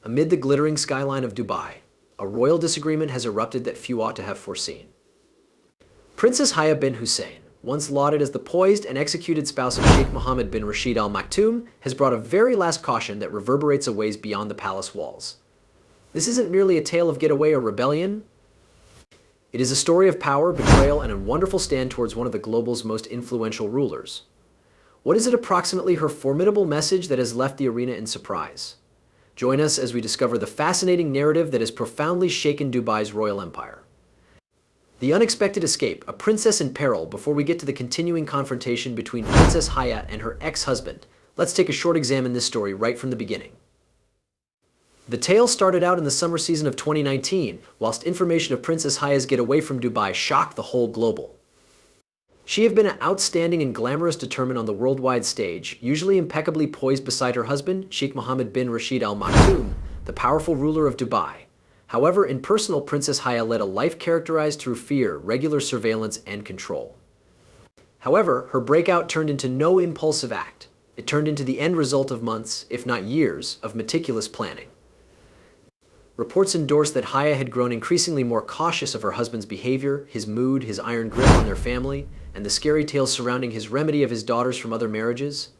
Amid the glittering skyline of Dubai, a royal disagreement has erupted that few ought to have foreseen. Princess Haya bint Hussein, once lauded as the poised and executed spouse of Sheikh Mohammed bin Rashid Al Maktoum, has brought a very last caution that reverberates a ways beyond the palace walls. This isn't merely a tale of getaway or rebellion. It is a story of power, betrayal, and a wonderful stand towards one of the global's most influential rulers. What is it approximately her formidable message that has left the arena in surprise? Join us as we discover the fascinating narrative that has profoundly shaken Dubai's royal empire. The unexpected escape, a princess in peril. Before we get to the continuing confrontation between Princess Haya and her ex-husband, let's take a short examine this story right from the beginning. The tale started out in the summer season of 2019, whilst information of Princess Haya's getaway from Dubai shocked the whole global. She had been an outstanding and glamorous determinant on the worldwide stage, usually impeccably poised beside her husband, Sheikh Mohammed bin Rashid Al Maktoum, the powerful ruler of Dubai. However, in personal, Princess Haya led a life characterized through fear, regular surveillance, and control. However, her breakout turned into no impulsive act. It turned into the end result of months, if not years, of meticulous planning. Reports endorsed that Haya had grown increasingly more cautious of her husband's behavior, his mood, his iron grip on their family, and the scary tales surrounding his remedy of his daughters from other marriages.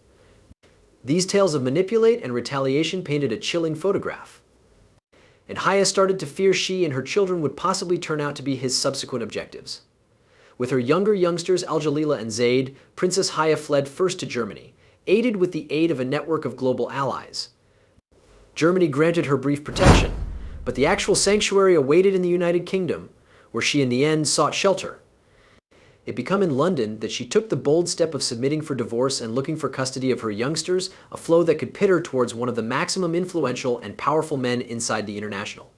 These tales of manipulate and retaliation painted a chilling photograph. And Haya started to fear she and her children would possibly turn out to be his subsequent objectives. With her younger youngsters Al-Jalila and Zaid, Princess Haya fled first to Germany, aided with the aid of a network of global allies. Germany granted her brief protection, but the actual sanctuary awaited in the United Kingdom, where she in the end sought shelter. It became in London that she took the bold step of submitting for divorce and looking for custody of her youngsters, a flow that could pit her towards one of the maximum influential and powerful men inside the international.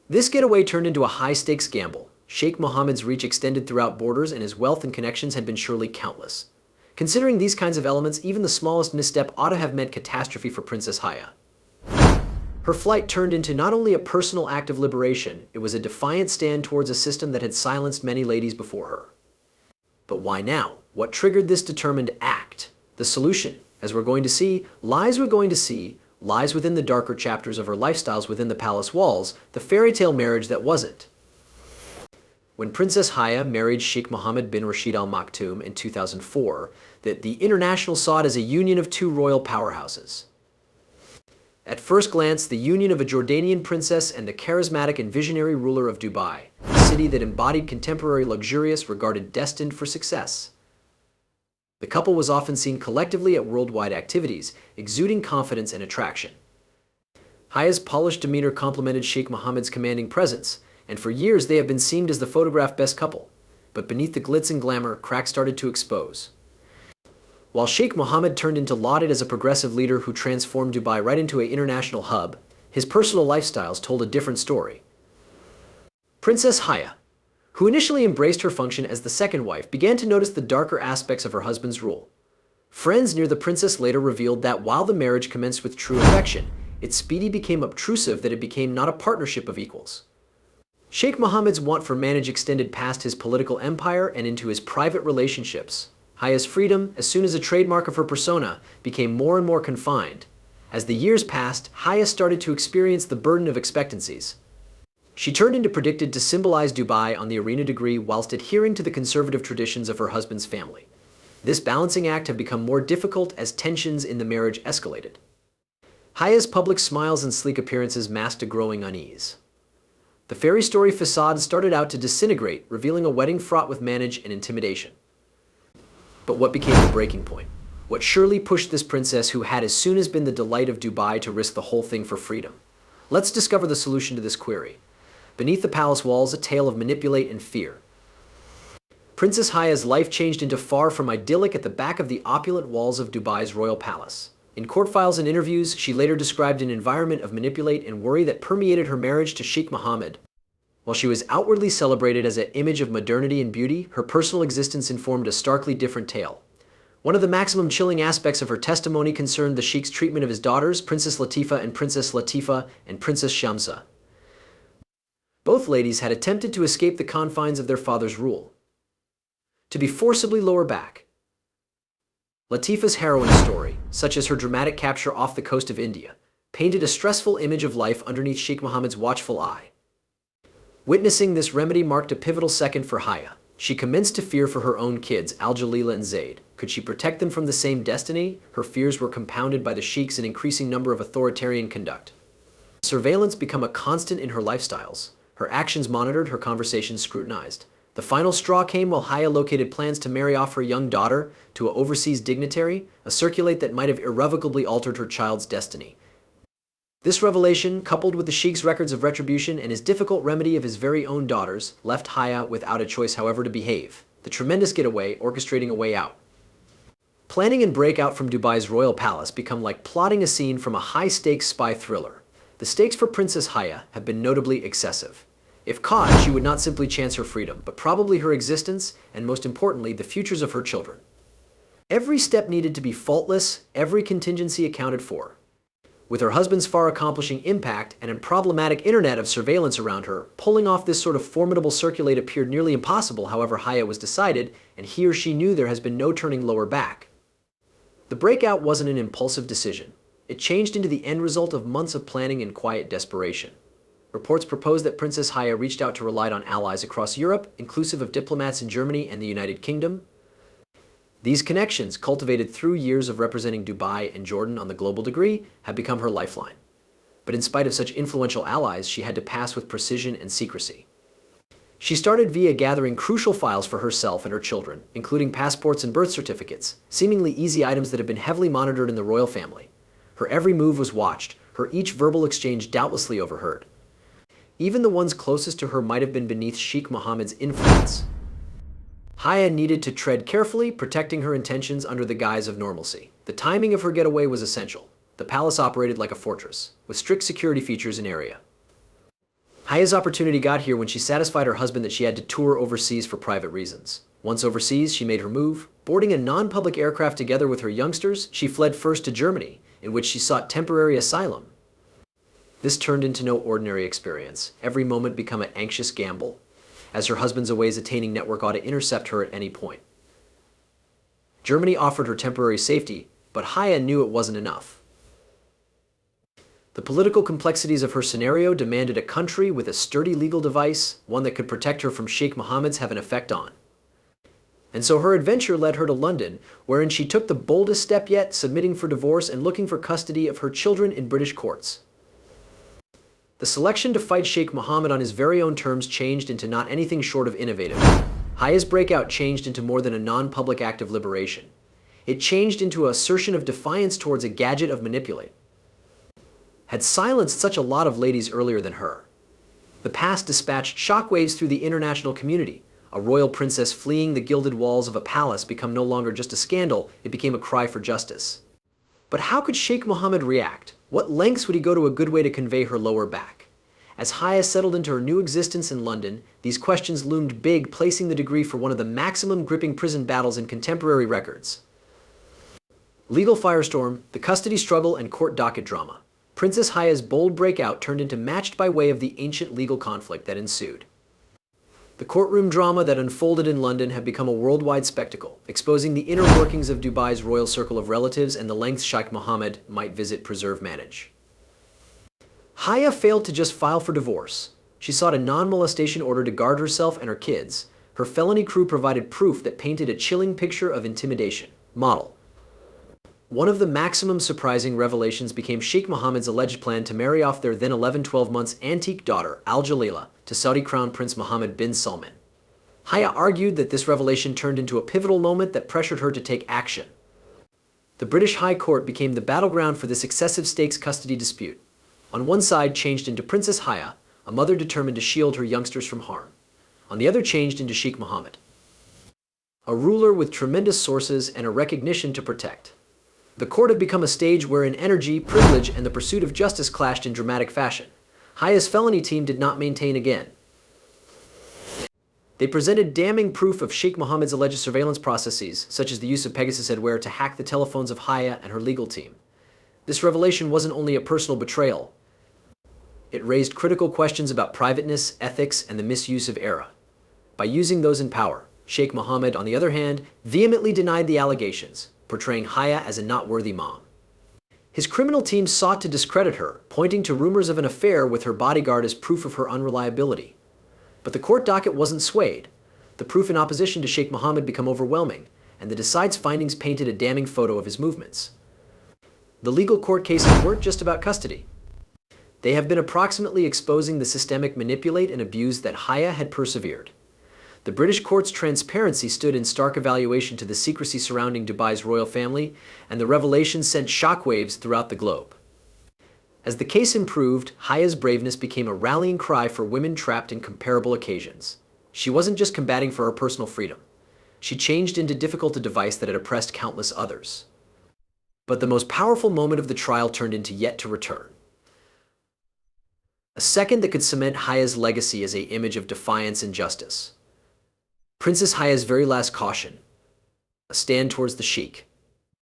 This getaway turned into a high-stakes gamble. Sheikh Mohammed's reach extended throughout borders, and his wealth and connections had been surely countless. Considering these kinds of elements, even the smallest misstep ought to have meant catastrophe for Princess Haya. Her flight turned into not only a personal act of liberation, it was a defiant stand towards a system that had silenced many ladies before her. But why now? What triggered this determined act? The solution, as we're going to see, lies within the darker chapters of her lifestyles within the palace walls, the fairy tale marriage that wasn't. When Princess Haya married Sheikh Mohammed bin Rashid Al Maktoum in 2004, the international saw it as a union of two royal powerhouses. At first glance, the union of a Jordanian princess and the charismatic and visionary ruler of Dubai, a city that embodied contemporary luxurious, regarded destined for success. The couple was often seen collectively at worldwide activities, exuding confidence and attraction. Haya's polished demeanor complemented Sheikh Mohammed's commanding presence, and for years they have been seen as the photographed best couple. But beneath the glitz and glamour, cracks started to expose. While Sheikh Mohammed turned into lauded as a progressive leader who transformed Dubai right into an international hub, his personal lifestyles told a different story. Princess Haya, who initially embraced her function as the second wife, began to notice the darker aspects of her husband's rule. Friends near the princess later revealed that while the marriage commenced with true affection, it speedily became obtrusive that it became not a partnership of equals. Sheikh Mohammed's want for marriage extended past his political empire and into his private relationships. Haya's freedom, as soon as a trademark of her persona, became more and more confined. As the years passed, Haya started to experience the burden of expectancies. She turned into predicted to symbolize Dubai on the arena degree whilst adhering to the conservative traditions of her husband's family. This balancing act had become more difficult as tensions in the marriage escalated. Haya's public smiles and sleek appearances masked a growing unease. The fairy story facade started out to disintegrate, revealing a wedding fraught with manage and intimidation. But what became the breaking point? What surely pushed this princess, who had as soon as been the delight of Dubai, to risk the whole thing for freedom? Let's discover the solution to this query. Beneath the palace walls, a tale of manipulate and fear. Princess Haya's life changed into far from idyllic at the back of the opulent walls of Dubai's royal palace. In court files and interviews, she later described an environment of manipulate and worry that permeated her marriage to Sheikh Mohammed. While she was outwardly celebrated as an image of modernity and beauty, her personal existence informed a starkly different tale. One of the maximum chilling aspects of her testimony concerned the Sheikh's treatment of his daughters, Princess Latifa and Princess Shamsa. Both ladies had attempted to escape the confines of their father's rule, to be forcibly lowered back. Latifa's harrowing story, such as her dramatic capture off the coast of India, painted a stressful image of life underneath Sheikh Mohammed's watchful eye. Witnessing this remedy marked a pivotal second for Haya. She commenced to fear for her own kids, Al-Jalila and Zayd. Could she protect them from the same destiny? Her fears were compounded by the Sheikh's an increasing number of authoritarian conduct. Surveillance became a constant in her lifestyles. Her actions monitored, her conversations scrutinized. The final straw came while Haya located plans to marry off her young daughter to an overseas dignitary, a circulate that might have irrevocably altered her child's destiny. This revelation, coupled with the Sheikh's records of retribution and his difficult remedy of his very own daughters, left Haya without a choice however to behave. The tremendous getaway, orchestrating a way out. Planning and breakout from Dubai's royal palace become like plotting a scene from a high-stakes spy thriller. The stakes for Princess Haya have been notably excessive. If caught, she would not simply chance her freedom, but probably her existence, and most importantly, the futures of her children. Every step needed to be faultless, every contingency accounted for. With her husband's far-accomplishing impact and a problematic internet of surveillance around her, pulling off this sort of formidable circulate appeared nearly impossible. However, Haya was decided, and he or she knew there has been no turning lower back. The breakout wasn't an impulsive decision. It changed into the end result of months of planning and quiet desperation. Reports proposed that Princess Haya reached out to rely on allies across Europe, inclusive of diplomats in Germany and the United Kingdom. These connections, cultivated through years of representing Dubai and Jordan on the global degree, have become her lifeline. But in spite of such influential allies, she had to pass with precision and secrecy. She started via gathering crucial files for herself and her children, including passports and birth certificates, seemingly easy items that have been heavily monitored in the royal family. Her every move was watched, her each verbal exchange doubtlessly overheard. Even the ones closest to her might have been beneath Sheikh Mohammed's influence. Haya needed to tread carefully, protecting her intentions under the guise of normalcy. The timing of her getaway was essential. The palace operated like a fortress, with strict security features in area. Haya's opportunity got here when she satisfied her husband that she had to tour overseas for private reasons. Once overseas, she made her move. Boarding a non-public aircraft together with her youngsters, she fled first to Germany, in which she sought temporary asylum. This turned into no ordinary experience. Every moment became an anxious gamble, as her husband's away's attaining network ought to intercept her at any point. Germany offered her temporary safety, but Haya knew it wasn't enough. The political complexities of her scenario demanded a country with a sturdy legal device, one that could protect her from Sheikh Mohammed's have an effect on. And so her adventure led her to London, wherein she took the boldest step yet, submitting for divorce and looking for custody of her children in British courts. The selection to fight Sheikh Mohammed on his very own terms changed into not anything short of innovative. Haya's breakout changed into more than a non-public act of liberation. It changed into an assertion of defiance towards a gadget of manipulate. Had silenced such a lot of ladies earlier than her. The past dispatched shockwaves through the international community. A royal princess fleeing the gilded walls of a palace became no longer just a scandal, it became a cry for justice. But how could Sheikh Mohammed react? What lengths would he go to a good way to convey her lower back? As Haya settled into her new existence in London, these questions loomed big, placing the degree for one of the maximum gripping prison battles in contemporary records. Legal firestorm, the custody struggle, and court docket drama. Princess Haya's bold breakout turned into matched by way of the ancient legal conflict that ensued. The courtroom drama that unfolded in London had become a worldwide spectacle, exposing the inner workings of Dubai's royal circle of relatives and the lengths Sheikh Mohammed might visit, preserve, manage. Haya failed to just file for divorce. She sought a non-molestation order to guard herself and her kids. Her felony crew provided proof that painted a chilling picture of intimidation. Model. One of the maximum surprising revelations became Sheikh Mohammed's alleged plan to marry off their then 11-12 months antique daughter, Al-Jalila, to Saudi Crown Prince Mohammed bin Salman. Haya argued that this revelation turned into a pivotal moment that pressured her to take action. The British High Court became the battleground for this excessive stakes custody dispute. On one side changed into Princess Haya, a mother determined to shield her youngsters from harm. On the other changed into Sheikh Mohammed, a ruler with tremendous sources and a recognition to protect. The court had become a stage wherein energy, privilege, and the pursuit of justice clashed in dramatic fashion. Haya's felony team did not maintain again. They presented damning proof of Sheikh Mohammed's alleged surveillance processes, such as the use of Pegasus adware to hack the telephones of Haya and her legal team. This revelation wasn't only a personal betrayal. It raised critical questions about privateness, ethics, and the misuse of era. By using those in power, Sheikh Mohammed, on the other hand, vehemently denied the allegations, portraying Haya as a not worthy mom. His criminal team sought to discredit her, pointing to rumors of an affair with her bodyguard as proof of her unreliability. But the court docket wasn't swayed. The proof in opposition to Sheikh Mohammed became overwhelming, and the decide's findings painted a damning photo of his movements. The legal court cases weren't just about custody. They have been approximately exposing the systemic manipulate and abuse that Haya had persevered. The British court's transparency stood in stark evaluation to the secrecy surrounding Dubai's royal family, and the revelation sent shockwaves throughout the globe. As the case improved, Haya's braveness became a rallying cry for women trapped in comparable occasions. She wasn't just combating for her personal freedom. She changed into difficult a device that had oppressed countless others. But the most powerful moment of the trial turned into yet to return. A second that could cement Haya's legacy as an image of defiance and justice. Princess Haya's very last caution, a stand towards the Sheikh.